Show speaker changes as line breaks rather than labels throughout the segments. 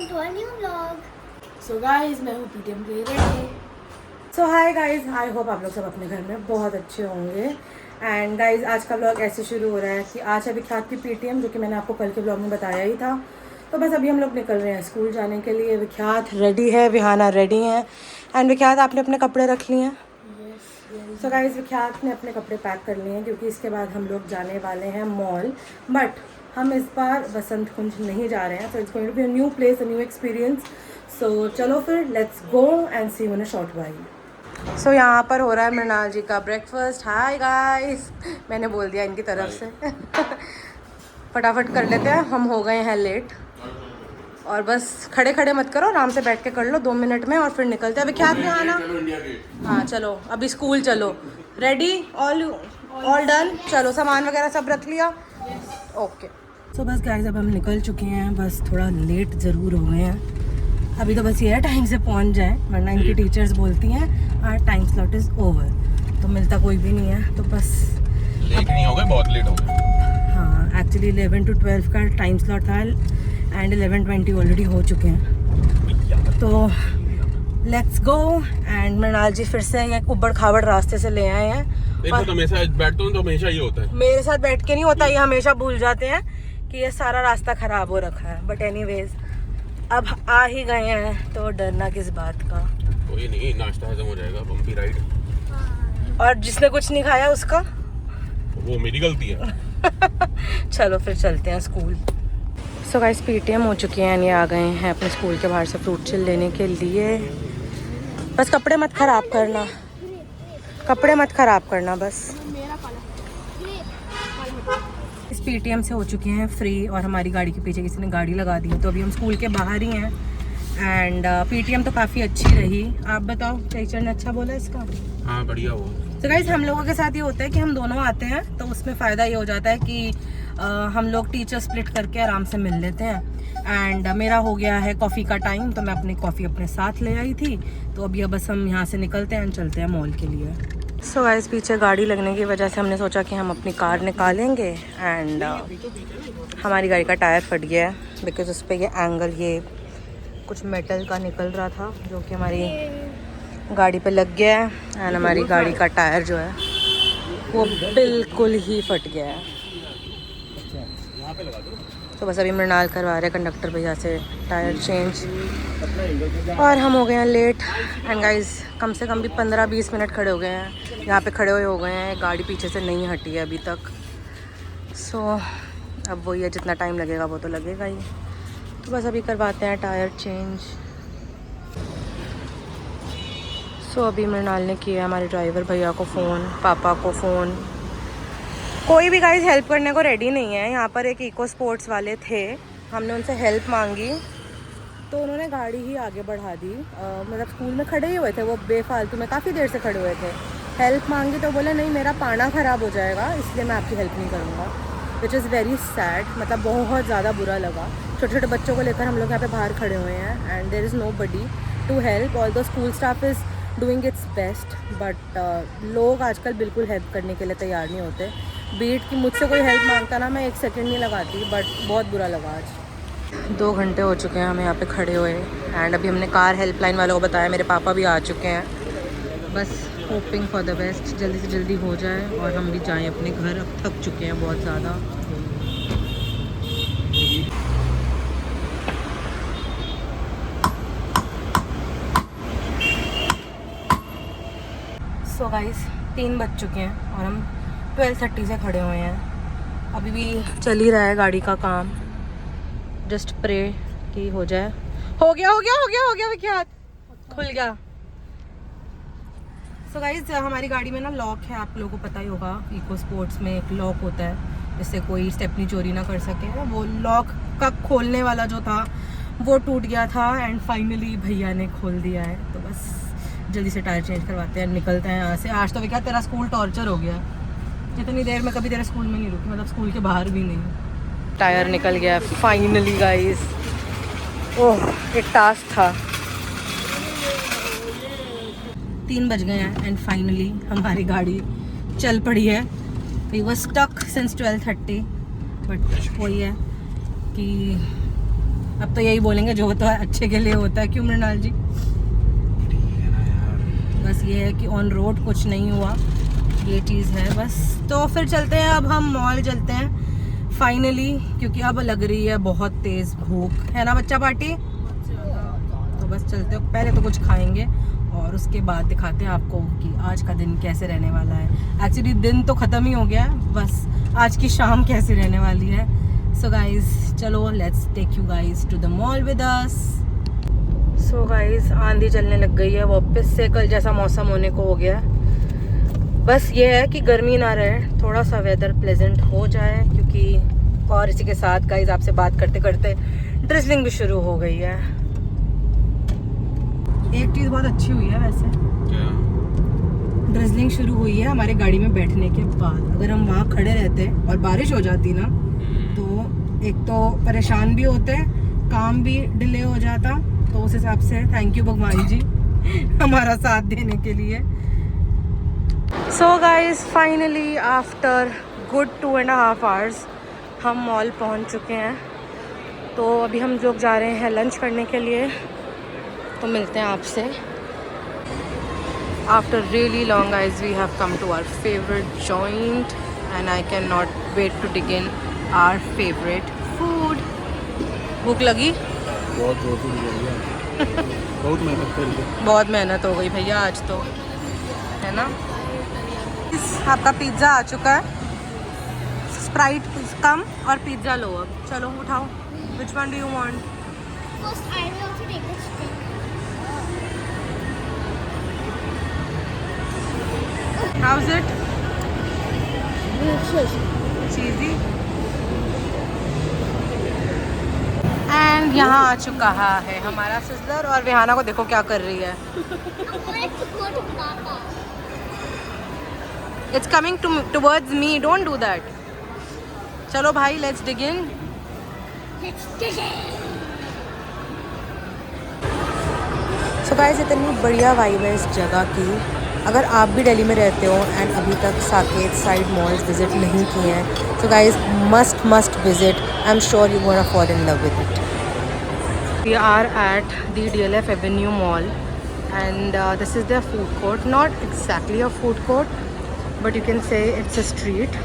welcome to our new vlog.
So guys, मैं हूँ PTM के ready. So hi guys, I hope आप लोग सब अपने घर में बहुत अच्छे होंगे। एंड गाइज, आज का व्लॉग ऐसे शुरू हो रहा है कि आज है विख्यात की पीटीएम, जो कि मैंने आपको कल के व्लॉग में बताया ही था। तो बस अभी हम लोग निकल रहे हैं स्कूल जाने के लिए। विख्यात रेडी है, विहाना रेडी है। एंड विख्यात, आपने अपने कपड़े रख लिए हैं? सो गाइज, विख्यात ने अपने कपड़े पैक कर लिए हैं क्योंकि इसके बाद हम लोग जाने वाले हैं मॉल। बट हम इस बार बसंत कुंज नहीं जा रहे हैं। So it's going to be a new place, a new experience. So चलो फिर, let's go and see you in a short while. So यहाँ पर हो रहा है मृणाल जी का ब्रेकफास्ट। हाय गाइस, मैंने बोल दिया इनकी तरफ से। फटाफट कर लेते हैं, हम हो गए हैं लेट। और बस खड़े खड़े मत करो, आराम से बैठ के कर लो 2 मिनट में और फिर निकलते हैं। विख्यात में आना। हाँ चलो, अभी स्कूल चलो। रेडी? All done? चलो, सामान वगैरह सब रख लिया? ओके। सो बस गाइस, अब हम निकल चुके हैं। बस थोड़ा लेट ज़रूर हो गए हैं। अभी तो बस ये है टाइम से पहुंच जाए, वरना इनकी टीचर्स बोलती हैं our time slot is over. तो मिलता कोई भी नहीं है, तो बस
लेट नहीं हो गए, बहुत लेट हो गए।
हाँ, एक्चुअली 11 to 12 का टाइम स्लॉट था एंड 11:20 ऑलरेडी हो चुके हैं। तो लेट्स गो। एंड मृणाल जी फिर से एक उबड़ खाबड़ रास्ते से ले आए हैं।
देखो, तो हमेशा बैठता हूँ तो हमेशा ये होता है।
मेरे साथ बैठ के नहीं होता, ये हमेशा भूल जाते हैं कि ये सारा रास्ता खराब हो रखा है। बट एनीवेज, अब आ ही गए हैं तो डरना किस बात का।
कोई नहीं, नाश्ता हजम हो जाएगा, बम्पी राइड।
और जिसने कुछ नहीं खाया उसका
वो मेरी गलती है।
चलो फिर चलते हैं स्कूल। सो गाइस, पीटीएम हो चुकी है, ये आ गए हैं अपने स्कूल के बाहर से फ्रूट चिल लेने के लिए। बस कपड़े मत खराब करना, कपड़े मत खराब करना बस। इस पीटीएम से हो चुके हैं फ्री और हमारी गाड़ी के पीछे किसी ने गाड़ी लगा दी है। तो अभी हम स्कूल के बाहर ही हैं। एंड पीटीएम तो काफ़ी अच्छी रही। आप बताओ, टीचर ने अच्छा बोला इसका?
हाँ, बढ़िया हुआ।
तो गाइस, हम लोगों के साथ ये होता है कि हम दोनों आते हैं, तो उसमें फ़ायदा ये हो जाता है कि हम लोग टीचर स्प्लिट करके आराम से मिल लेते हैं। एंड मेरा हो गया है कॉफ़ी का टाइम, तो मैं अपनी कॉफ़ी अपने साथ ले आई थी। तो अभी बस हम यहाँ से निकलते हैं, चलते हैं मॉल के लिए। सो गाइस, पीछे गाड़ी लगने की वजह से हमने सोचा कि हम अपनी कार निकालेंगे। एंड हमारी गाड़ी का टायर फट गया है बिकॉज उस पर ये एंगल, ये कुछ मेटल का निकल रहा था जो कि हमारी गाड़ी पे लग गया है। एंड हमारी गाड़ी का टायर जो है वो बिल्कुल ही फट गया है। तो बस अभी मृणाल करवा रहे हैं कंडक्टर भैया से टायर चेंज, और हम हो गए हैं लेट। एंड गाइस, कम से कम भी 15-20 मिनट खड़े हो गए हैं, यहाँ पे खड़े हुए हो गए हैं। गाड़ी पीछे से नहीं हटी है अभी तक। सो अब वही है, जितना टाइम लगेगा वो तो लगेगा ही। तो बस अभी करवाते हैं टायर चेंज। सो अभी मृणाल ने किया हमारे ड्राइवर भैया को फ़ोन, पापा को फ़ोन। कोई भी गाइस हेल्प करने को रेडी नहीं है। यहाँ पर एक इको स्पोर्ट्स वाले थे, हमने उनसे हेल्प मांगी तो उन्होंने गाड़ी ही आगे बढ़ा दी। मतलब स्कूल में खड़े ही हुए थे वो, बेफालतू में काफ़ी देर से खड़े हुए थे। हेल्प मांगी तो बोले नहीं, मेरा पाना ख़राब हो जाएगा, इसलिए मैं आपकी हेल्प नहीं करूँगा। विच इज़ वेरी सैड, मतलब बहुत ज़्यादा बुरा लगा। छोटे छोटे बच्चों को लेकर हम लोग यहाँ पे बाहर खड़े हुए हैं and there is nobody to help. All the school staff is doing its best, but लोग आजकल बिल्कुल हेल्प करने के लिए तैयार नहीं होते। बीट की मुझसे कोई हेल्प मांगता ना, मैं 1 सेकंड नहीं लगाती। बट बहुत बुरा लगा आज। 2 घंटे हो चुके हैं हमें यहाँ पे खड़े हुए। एंड अभी हमने कार हेल्पलाइन वालों को बताया, मेरे पापा भी आ चुके हैं। बस होपिंग फॉर द बेस्ट, जल्दी से जल्दी हो जाए और हम भी जाएं अपने घर। अब थक चुके हैं बहुत ज़्यादा। सो गाइस, 3 बज चुके हैं और हम 12:30 से खड़े हुए हैं। अभी भी चल ही रहा है गाड़ी का काम। जस्ट प्रे कि हो जाए। हो गया, हो गया, हो गया, हो गया विख्यात, खुल गया। सो गाइस, हमारी गाड़ी में ना लॉक है, आप लोगों को पता ही होगा। इको स्पोर्ट्स में एक लॉक होता है जिससे कोई स्टेपनी चोरी ना कर सके। वो लॉक का खोलने वाला जो था वो टूट गया था एंड फाइनली भैया ने खोल दिया है। तो बस जल्दी से टायर चेंज करवाते हैं, निकलते हैं यहाँ से। आज तो विख्यात तेरा स्कूल टॉर्चर हो गया, जितनी देर में कभी तेरे स्कूल में नहीं रुकी, मतलब स्कूल के बाहर भी नहीं। टायर निकल गया फाइनली गाइस। ओह, एक टास्क था। 3 बज गए हैं एंड फाइनली हमारी गाड़ी चल पड़ी है। We were stuck since 12:30, but वही है कि अब तो यही बोलेंगे जो होता है अच्छे के लिए होता है, क्यों मृणाल जी? बस ये है कि ऑन रोड कुछ नहीं हुआ, ये चीज़ है बस। तो फिर चलते हैं, अब हम मॉल चलते हैं फाइनली, क्योंकि अब लग रही है बहुत तेज़ भूख, है ना बच्चा पार्टी? तो बस चलते हैं, पहले तो कुछ खाएंगे और उसके बाद दिखाते हैं आपको कि आज का दिन कैसे रहने वाला है। एक्चुअली दिन तो ख़त्म ही हो गया है, बस आज की शाम कैसे रहने वाली है। सो गाइज चलो, let's take you guys to the mall with us. So guys आंधी चलने लग गई है वापस से, कल जैसा मौसम होने को हो गया है। बस ये है कि गर्मी ना रहे, थोड़ा सा वेदर प्लेजेंट हो जाए, क्योंकि और इसी के साथ गाइज आपसे बात करते करते ड्रिजलिंग भी शुरू हो गई है। एक चीज़ बहुत अच्छी हुई है वैसे,
क्या?
ड्रिजलिंग शुरू हुई है हमारे गाड़ी में बैठने के बाद। अगर हम वहाँ खड़े रहते और बारिश हो जाती ना, तो एक तो परेशान भी होते, काम भी डिले हो जाता। तो उस हिसाब से थैंक यू भगवान जी हमारा साथ देने के लिए। So guys finally after good 2.5 hours हम मॉल पहुंच चुके हैं। तो अभी हम लोग जा रहे हैं लंच करने के लिए, तो मिलते हैं आपसे। After really long guys we have come to our favourite joint and I can not wait to dig in our favourite food. भूख लगी?
बहुत बहुत मेहनत करी।
बहुत मेहनत हो गई भैया आज तो, है ना। आपका पिज़्ज़ा आ चुका है, स्प्राइट कम और पिज़्ज़ा लो। अब चलो उठाओ, which one do you want?
First, I will also take the chicken.
How is it?
Delicious.
Cheesy. And यहाँ आ चुका है हमारा सिज़लर, और विहाना को देखो क्या कर रही है।
I wanted to go to Papa.
It's coming towards me, don't do that. चलो भाई let's dig in.
Let's dig it.
So guys इतनी बढ़िया वाइब है इस जगह की। अगर आप भी दिल्ली में रहते हो एंड अभी तक साकेत साइड मॉल्स विजिट नहीं किए हैं, तो guys must visit. I am sure you gonna fall in love with it. We are at the DLF avenue mall and this is the food court, not exactly a food court but you can say it's a street.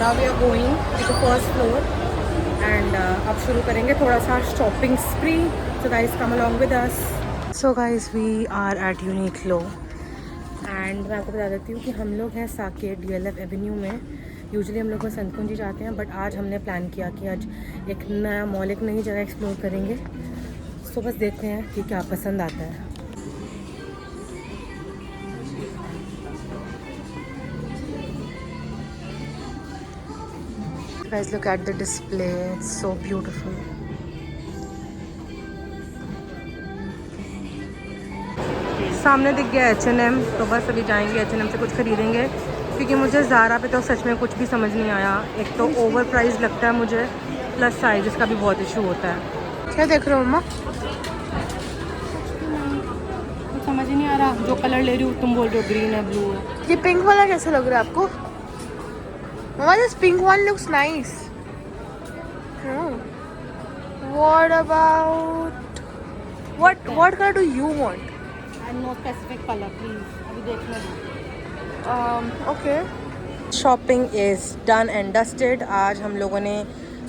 Now we are going to the first floor and अब शुरू करेंगे थोड़ा सा shopping स्प्री। So guys come along with us. So guys we are at Uniqlo and मैं आपको बता देती हूँ कि हम लोग हैं साकेत DLF एवेन्यू में। यूजुअली हम लोग संतकुंजी जाते हैं, बट आज हमने प्लान किया कि आज एक नया मॉल, एक नई जगह एक्सप्लोर करेंगे। तो बस देखते हैं कि क्या पसंद आता है। Guys look at the display, it's so beautiful. सामने दिख गया H&M, तो बस अभी जाएंगे H&M से कुछ खरीदेंगे, क्योंकि मुझे ज़ारा पे तो सच में कुछ भी समझ नहीं आया। एक तो ओवर प्राइस लगता है मुझे, प्लस साइज़ का भी बहुत इशू होता है। क्या देख रहे हो मम्मा? कुछ समझ ही नहीं आ रहा। जो कलर ले रही हूँ तुम बोल रहे हो ग्रीन है, ब्लू है।
ये पिंक वाला कैसा लग रहा है आपको? Mama, this pink one looks nice. Oh. What about what color do you want?
No specific colour please, अभी देखने दो।
Okay.
Shopping is done and dusted. आज हम लोगों ने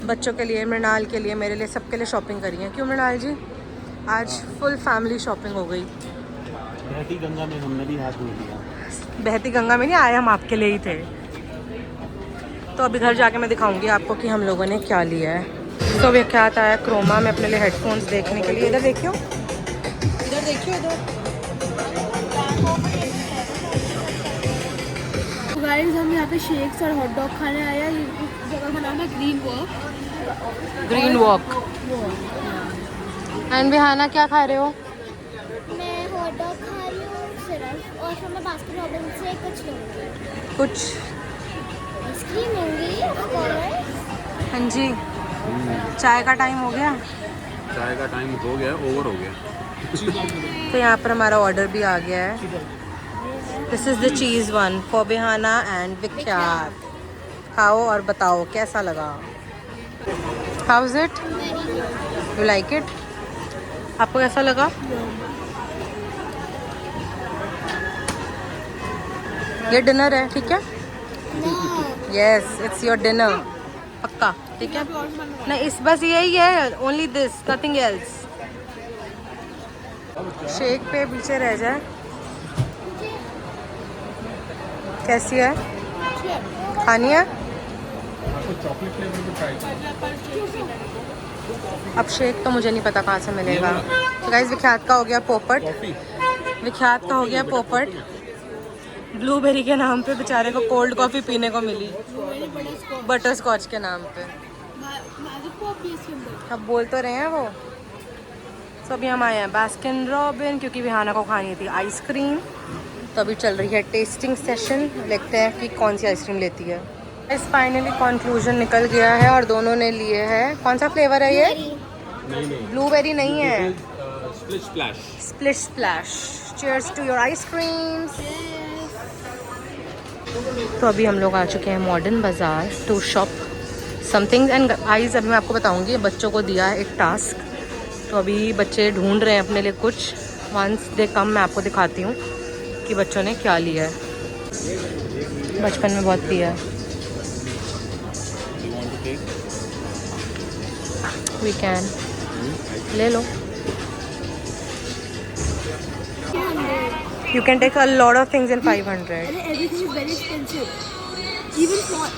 बच्चों के लिए, मृणाल के लिए, मेरे लिए, सबके लिए शॉपिंग करी है। क्यों मृणाल जी? आज फुल फैमिली शॉपिंग हो गई।
बहती गंगा में हमने भी हाथ धो दिया।
बहती गंगा में नहीं आए, हम आपके लिए ही थे। तो अभी घर जाके मैं दिखाऊंगी आपको कि हम लोगों ने क्या लिया है। तो वे क्या आता है क्रोमा में अपने लिए हेडफोन्स देखने के लिए। इधर देखियो, इधर देखियो, इधर।
गाइस हम यहाँ पे शेक्स और हॉट डॉग खाने आए हैं। इस जगह का नाम है green walk.
Green walk. And Vihana क्या खा रहे हो?
मैं हॉट डॉग खा रही हूँ सिर्फ, और फिर मैं बास्केट रॉबिन्स से कुछ लूँगी।
कुछ
आइसक्रीम लूँगी, कॉलर।
हाँ जी। चाय का टाइम हो गया।
चाय का टाइम हो गया, ओवर हो गया।
तो यहाँ पर हमारा ऑर्डर भी आ गया है। This is the cheese one for Vihana and Vikhyat. खाओ और बताओ कैसा लगा। How is it? You like it? आपको कैसा लगा? ये डिनर है, ठीक है? यस, इट्स योर डिनर, पक्का, ठीक है? नहीं, इस बस यही है, only this, nothing else. Shake पे पीछे रह जाए। कैसी है? खानी है? अब शेक तो मुझे नहीं पता कहाँ से मिलेगा। तो गाइस विख्यात का हो गया पोपट, विख्यात का हो गया पोपट। ब्लूबेरी के नाम पे बेचारे को कोल्ड कॉफ़ी पीने को मिली, बटर स्कॉच के नाम पे। अब बोल तो रहे हैं वो। तो अभी हम आए हैं बास्किन रॉबिन क्योंकि विहाना को खानी थी आइसक्रीम। तो अभी चल रही है टेस्टिंग सेशन, देखते हैं कि कौन सी आइसक्रीम लेती है। इस फाइनली कंक्लूजन निकल गया है और दोनों ने लिए हैं। कौन सा फ्लेवर है ये? ब्लूबेरी नहीं है, splish splash. Cheers to your ice creams. तो अभी हम लोग आ चुके हैं modern bazaar to shop something and guys अभी मैं आपको बताऊंगी, बच्चों को दिया है एक टास्क। तो अभी बच्चे ढूंढ रहे हैं अपने लिए कुछ। वंस दे कम मैं आपको दिखाती हूँ कि बच्चों ने क्या लिया है। बचपन में बहुत पिया है। वी कैन ले लो। You can take a lot of things in 500.
Everything is very expensive. Even small.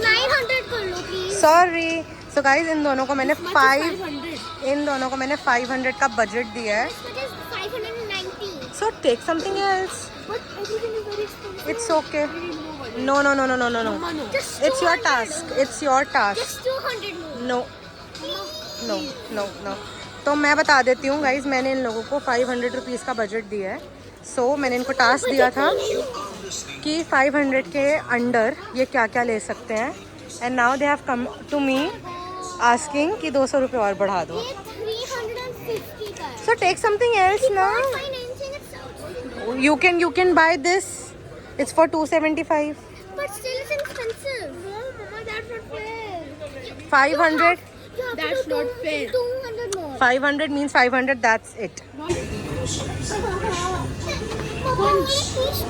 900 कर लो please.
Sorry. So guys इन दोनों को मैंने
As much as 500.
इन दोनों को मैंने 500 का बजट दिया है।
But it's 590.
So take something else.
But everything is very expensive.
It's okay. No.
Mama, no. Just
It's your
200
task.
more.
It's your task.
Just 200 more.
No. No. तो मैं बता देती हूँ गाइज, मैंने इन लोगों को 500 रुपीज़ का बजट दिया है। सो मैंने इनको टास्क दिया था कि 500 के अंडर ये क्या क्या ले सकते हैं। And now they have come to me asking कि 200 रुपये और बढ़ा दो।
ये 350 का है.
सो टेक समथिंग एल्स ना।
Not financing itself.
You can buy this. It's for 275.
But still it's expensive. No, Mama, that's not fair.
500.
You have to do 200 more.
500 means 500. That's it.
Mama, please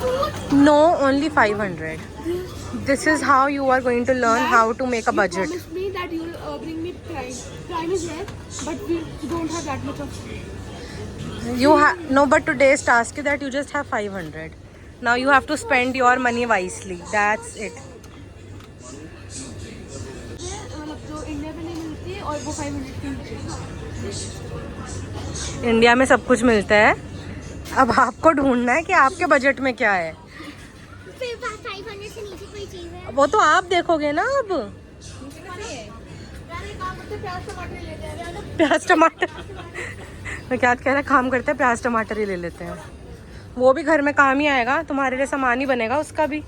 do.
No, only 500. This is how you are going to learn how to make a budget.
Promise me that you'll bring me Prime. Prime is there, but we don't have that much of.
You have no, but today's task is that you just have 500. Now you have to spend your money wisely. That's it.
मतलब जो India में नहीं मिलती है और वो 500 की मिलती है।
इंडिया में सब कुछ मिलता है, अब आपको ढूंढना है कि आपके बजट में क्या है।
फिर 500 से नीचे कोई चीज है?
वो तो आप देखोगे ना। अब प्याज टमाटर मैं क्या कह रहा है, काम करते हैं प्याज टमाटर ही ले लेते हैं। वो भी घर में काम ही आएगा, तुम्हारे लिए सामान ही बनेगा उसका भी।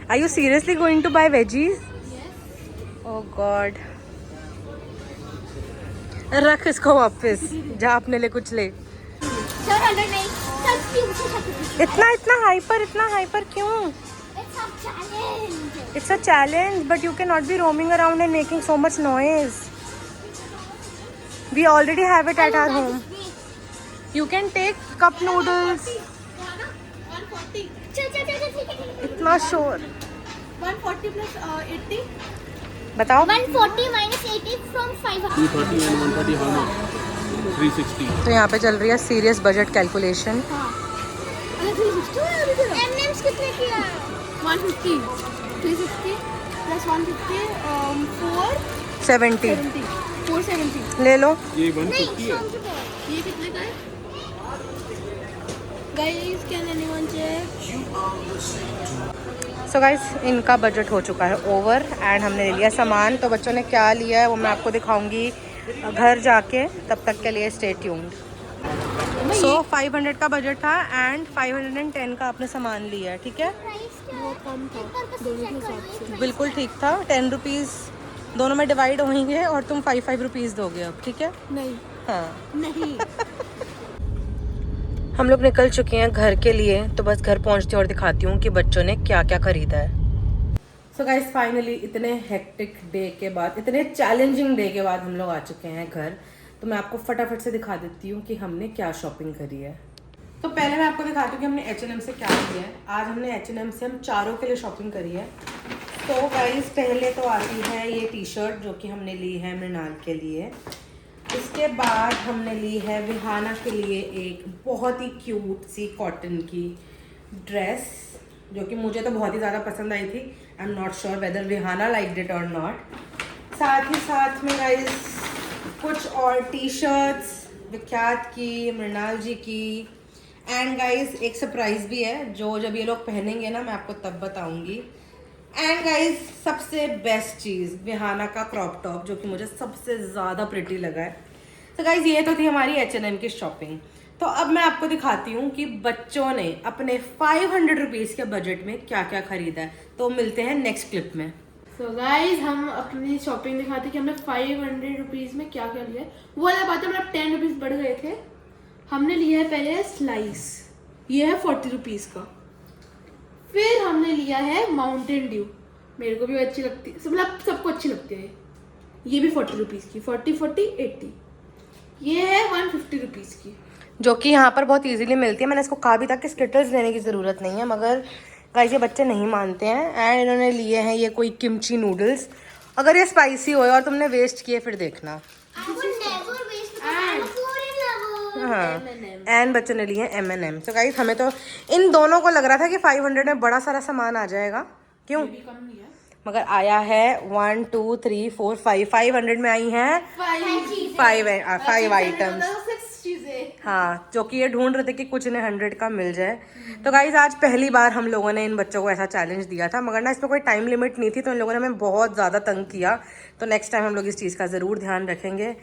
Are you seriously going to buy veggies? Oh God. रख इसको वापस, जा अपने लिए कुछ ले।
Sir, 100 नहीं. Sir, please.
इतना हाइपर क्यों?
It's a challenge.
It's a challenge, but you cannot be roaming around and making so much noise. We already have it at our home. You can take cup noodles.
140.
चल ठीक है.
इतना शोर
140 plus 80.
बताओ।
140 minus 80 from 500.
230 and 130 how much? 360.
तो यहाँ पे चल रही है सीरियस बजट कैलकुलेशन।
अरे 360 है अभी तेरा?
M&M's कितने किया?
150. 360 plus 150
70
470. 470.
ले लो।
ये
नहीं,
150 है।
100 रुपए.
ये कितने का है? Guys, can anyone check?
So guys इनका बजट हो चुका है ओवर एंड हमने ले लिया सामान। तो बच्चों ने क्या लिया है वो मैं आपको दिखाऊंगी घर जाके, तब तक के लिए स्टे ट्यून्ड। सो 500 का बजट था एंड 510 का आपने सामान लिया है, ठीक है?
प्राइस क्या
बहुत कम था दोनों के हिसाब से।
बिल्कुल ठीक था। 10 रुपीज़ दोनों में डिवाइड होंगे और तुम 5 रुपीज़ दोगे अब, ठीक है?
नहीं
हाँ।
नहीं
हम लोग निकल चुके हैं घर के लिए, तो बस घर पहुंचती हूँ और दिखाती हूँ कि बच्चों ने क्या क्या खरीदा है। सो गाइस फाइनली इतने हेक्टिक डे के बाद, इतने चैलेंजिंग डे के बाद हम लोग आ चुके हैं घर। तो मैं आपको फटाफट से दिखा देती हूँ कि हमने क्या शॉपिंग करी है। तो पहले मैं आपको दिखाती हूँ कि हमने H&M से क्या किया है। आज हमने H&M से हम चारों के लिए शॉपिंग करी है। तो गाइस पहले तो आती है ये टी शर्ट जो कि हमने ली है मृणाल के लिए। इसके बाद हमने ली है विहाना के लिए एक बहुत ही क्यूट सी कॉटन की ड्रेस जो कि मुझे तो बहुत ही ज़्यादा पसंद आई थी। I am not sure whether Vihana like it और नॉट। साथ ही साथ में गाइस कुछ और टी शर्ट्स विख्यात की, मृणाल जी की। एंड गाइस एक सरप्राइज भी है जो जब ये लोग पहनेंगे ना मैं आपको तब बताऊंगी। एंड गाइस सबसे बेस्ट चीज़ विहाना का क्रॉप टॉप जो कि मुझे सबसे ज़्यादा प्रिटी लगा है। तो गाइस ये तो थी हमारी H&M की शॉपिंग। तो अब मैं आपको दिखाती हूँ कि बच्चों ने अपने 500 रुपीज़ के बजट में क्या क्या खरीदा है। तो मिलते हैं नेक्स्ट क्लिप में।
सो गाइज हम अपनी शॉपिंग दिखाते कि हमने 500 रुपीज़ में क्या क्या लिया है। वो वाला बात है मतलब 10 रुपीज़ बढ़ गए थे। हमने लिया है पहले स्लाइस, ये है 40 रुपीज़ का। फिर हमने लिया है माउंटेन ड्यू, मेरे को भी अच्छी लगती है, मतलब सबको अच्छी लगती है। ये भी 40 रुपीज़ की, 40 40 80। ये है 150 रुपीज़ की
जो कि यहाँ पर बहुत इजीली मिलती है। मैंने इसको कहा भी था कि स्किटल्स लेने की ज़रूरत नहीं है, मगर गाइस ये बच्चे नहीं मानते हैं। एंड इन्होंने लिए हैं ये कोई किमची नूडल्स। अगर ये स्पाइसी हो और तुमने वेस्ट किए फिर देखना। हाँ, एंड बच्चों ने लिए हैं M&M। तो गाइस हमें तो इन दोनों को लग रहा था कि 500 में बड़ा सारा सामान आ जाएगा, क्यों? मगर आया है 1 2 3 4 5 500 में आई हैं 5 आइटम्स। हाँ, जो कि ये ढूंढ रहे थे कि कुछ इन्हें 100 का मिल जाए। तो गाइज आज पहली बार हम लोगों ने इन बच्चों को ऐसा चैलेंज दिया था, मगर ना इसमें कोई टाइम लिमिट नहीं थी, तो इन लोगों ने हमें बहुत ज़्यादा तंग किया। तो नेक्स्ट टाइम हम लोग इस चीज़ का ज़रूर ध्यान रखेंगे।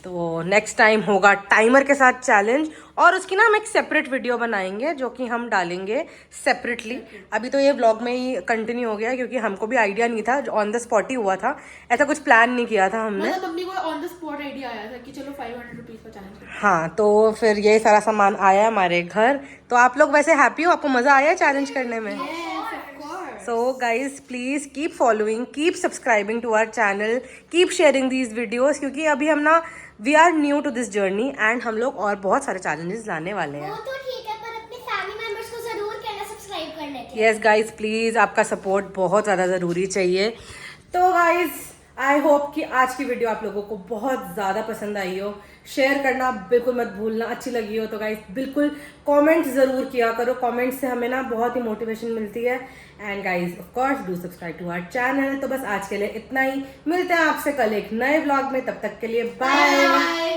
तो नेक्स्ट टाइम होगा टाइमर के साथ चैलेंज, और उसकी ना हम एक सेपरेट वीडियो बनाएंगे जो कि हम डालेंगे सेपरेटली। अभी तो ये व्लॉग में ही कंटिन्यू हो गया क्योंकि हमको भी आइडिया नहीं था, ऑन द स्पॉट ही हुआ था, ऐसा कुछ प्लान नहीं किया था हमने।
मतलब मम्मी को ऑन द स्पॉट आइडिया आया था कि चलो 500 रुपीज़ का चैलेंज।
हाँ, तो फिर ये सारा सामान आया हमारे घर। तो आप लोग वैसे हैप्पी हो? आपको मज़ा आया चैलेंज करने में? So guys please keep following, keep subscribing to our channel, keep sharing these videos, क्योंकि अभी हम ना we are new to this journey and हम लोग और बहुत सारे challenges लाने वाले हैं।
वो तो ठीक है पर अपने फैमिली मेंबर्स को जरूर कहना सब्सक्राइब करने के।
Yes guys please, आपका सपोर्ट बहुत ज़्यादा ज़रूरी चाहिए। तो गाइज आई होप कि आज की वीडियो आप लोगों को बहुत ज़्यादा पसंद आई हो। शेयर करना बिल्कुल मत भूलना। अच्छी लगी हो तो गाइज बिल्कुल कमेंट ज़रूर किया करो, कमेंट से हमें ना बहुत ही मोटिवेशन मिलती है। And guys of course do subscribe to our channel. तो बस आज के लिए इतना ही, मिलते हैं आपसे कल एक नए व्लॉग में, तब तक के लिए बाय।